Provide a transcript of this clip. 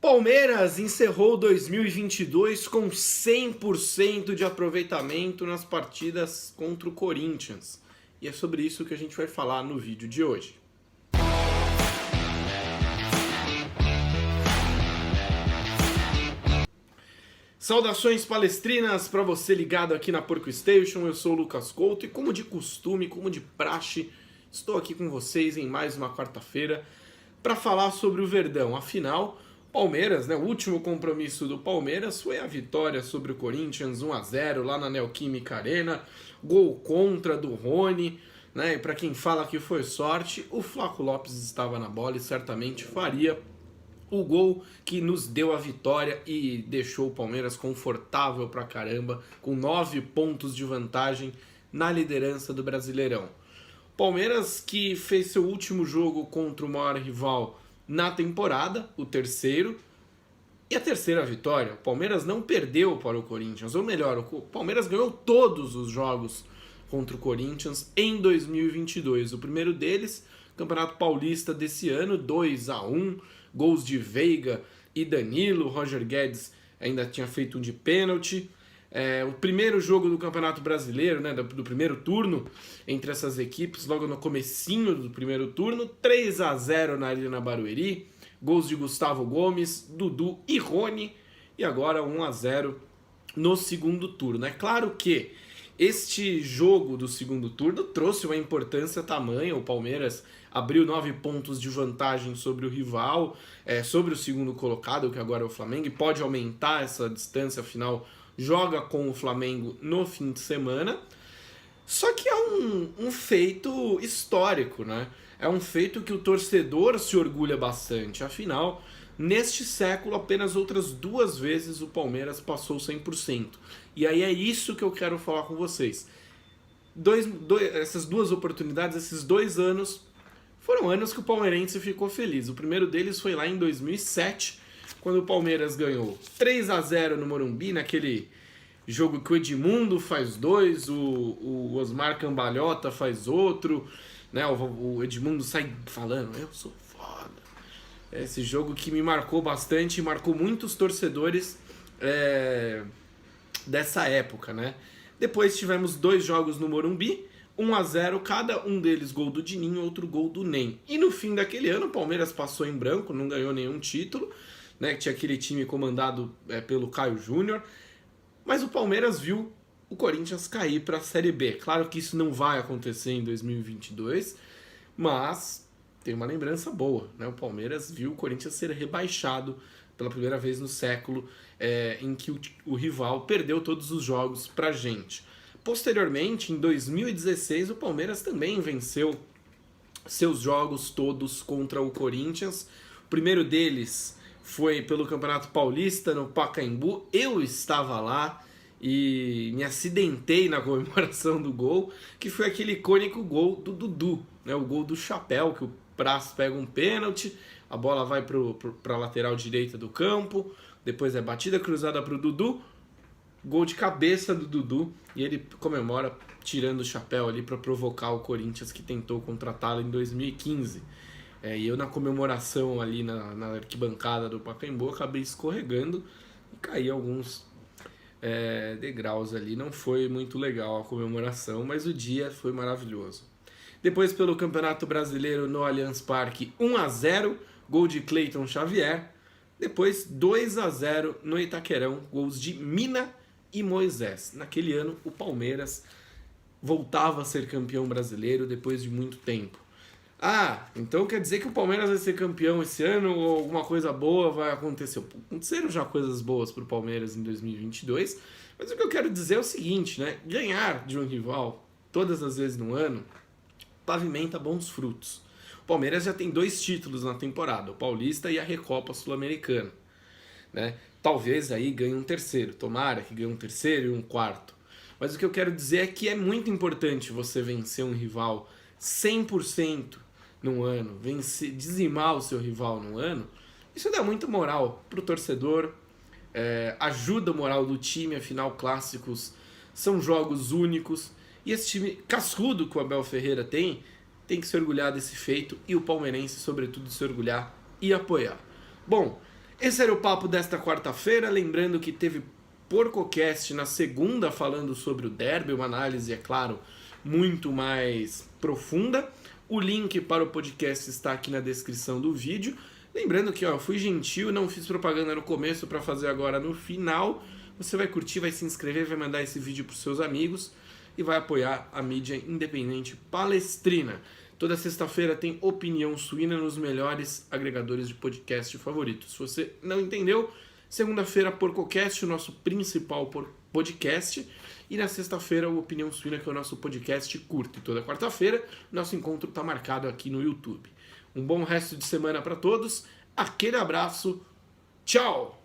Palmeiras encerrou 2022 com 100% de aproveitamento nas partidas contra o Corinthians. E é sobre isso que a gente vai falar no vídeo de hoje. Saudações palestrinas para você ligado aqui na Porco Station, eu sou o Lucas Couto e como de costume, como de praxe, estou aqui com vocês em mais uma quarta-feira para falar sobre o Verdão. Afinal, Palmeiras, o último compromisso do Palmeiras foi a vitória sobre o Corinthians 1-0 lá na Neoquímica Arena, gol contra do Rony, e para quem fala que foi sorte, o Flaco Lopes estava na bola e certamente faria o gol que nos deu a vitória e deixou o Palmeiras confortável pra caramba, com 9 pontos de vantagem na liderança do Brasileirão. Palmeiras que fez seu último jogo contra o maior rival na temporada, o terceiro, e a terceira vitória. O Palmeiras não perdeu para o Corinthians, ou melhor, o Palmeiras ganhou todos os jogos contra o Corinthians em 2022. O primeiro deles, Campeonato Paulista desse ano, 2-1, gols de Veiga e Danilo. Roger Guedes ainda tinha feito um de pênalti. O primeiro jogo do Campeonato Brasileiro, do primeiro turno entre essas equipes, logo no comecinho do primeiro turno, 3-0 na Arena Barueri, gols de Gustavo Gomes, Dudu e Rony, e agora 1-0 no segundo turno. É claro que este jogo do segundo turno trouxe uma importância tamanha. O Palmeiras abriu 9 pontos de vantagem sobre o rival, sobre o segundo colocado, que agora é o Flamengo, e pode aumentar essa distância, afinal joga com o Flamengo no fim de semana. Só que é um feito histórico, É um feito que o torcedor se orgulha bastante. Afinal, neste século, apenas outras 2 vezes o Palmeiras passou 100%. E aí é isso que eu quero falar com vocês. Essas 2 oportunidades, esses 2 anos, foram anos que o palmeirense ficou feliz. O primeiro deles foi lá em 2007, quando o Palmeiras ganhou 3-0 no Morumbi, naquele jogo que o Edmundo faz 2, o Osmar Cambalhota faz outro, o Edmundo sai falando, eu sou foda. Esse jogo que me marcou bastante, marcou muitos torcedores dessa época, Depois tivemos 2 jogos no Morumbi, 1-0 cada, um deles gol do Dininho, outro gol do Ney. E no fim daquele ano o Palmeiras passou em branco, não ganhou nenhum título, tinha aquele time comandado pelo Caio Júnior, mas o Palmeiras viu o Corinthians cair para a Série B. Claro que isso não vai acontecer em 2022, mas tem uma lembrança boa, O Palmeiras viu o Corinthians ser rebaixado pela primeira vez no século, em que o rival perdeu todos os jogos pra gente. Posteriormente, em 2016, o Palmeiras também venceu seus jogos todos contra o Corinthians. O primeiro deles foi pelo Campeonato Paulista, no Pacaembu. Eu estava lá e me acidentei na comemoração do gol, que foi aquele icônico gol do Dudu, o gol do chapéu, que o Praz pega um pênalti, a bola vai para a lateral direita do campo, depois é batida cruzada para o Dudu, gol de cabeça do Dudu, e ele comemora tirando o chapéu ali para provocar o Corinthians, que tentou contratá-lo em 2015. E eu na comemoração ali na arquibancada do Pacaembu acabei escorregando e caí alguns degraus ali. Não foi muito legal a comemoração, mas o dia foi maravilhoso. Depois pelo Campeonato Brasileiro no Allianz Parque, 1-0, gol de Cleiton Xavier. Depois 2-0 no Itaquerão, gols de Mina e Moisés. Naquele ano o Palmeiras voltava a ser campeão brasileiro depois de muito tempo. Então quer dizer que o Palmeiras vai ser campeão esse ano ou alguma coisa boa vai acontecer? Aconteceram já coisas boas para o Palmeiras em 2022, mas o que eu quero dizer é o seguinte, ganhar de um rival todas as vezes no ano pavimenta bons frutos. O Palmeiras já tem 2 títulos na temporada, o Paulista e a Recopa Sul-Americana. Talvez aí ganhe um terceiro, tomara que ganhe um terceiro e um quarto. Mas o que eu quero dizer é que é muito importante você vencer um rival 100% num ano, dizimar o seu rival num ano. Isso dá muita moral pro torcedor, ajuda a moral do time, afinal clássicos são jogos únicos. E esse time cascudo que o Abel Ferreira tem que se orgulhar desse feito e o palmeirense, sobretudo, se orgulhar e apoiar. Bom, Esse era o papo desta quarta-feira, lembrando que teve PorcoCast na segunda falando sobre o derby, uma análise, é claro, muito mais profunda. O link para o podcast está aqui na descrição do vídeo. Lembrando que eu fui gentil, não fiz propaganda no começo para fazer agora no final. Você vai curtir, vai se inscrever, vai mandar esse vídeo para os seus amigos e vai apoiar a mídia independente palestrina. Toda sexta-feira tem Opinião Suína nos melhores agregadores de podcast favoritos. Se você não entendeu, segunda-feira PorcoCast, o nosso principal podcast. E na sexta-feira o Opinião Suína, que é o nosso podcast curto. E toda quarta-feira nosso encontro está marcado aqui no YouTube. Um bom resto de semana para todos. Aquele abraço. Tchau!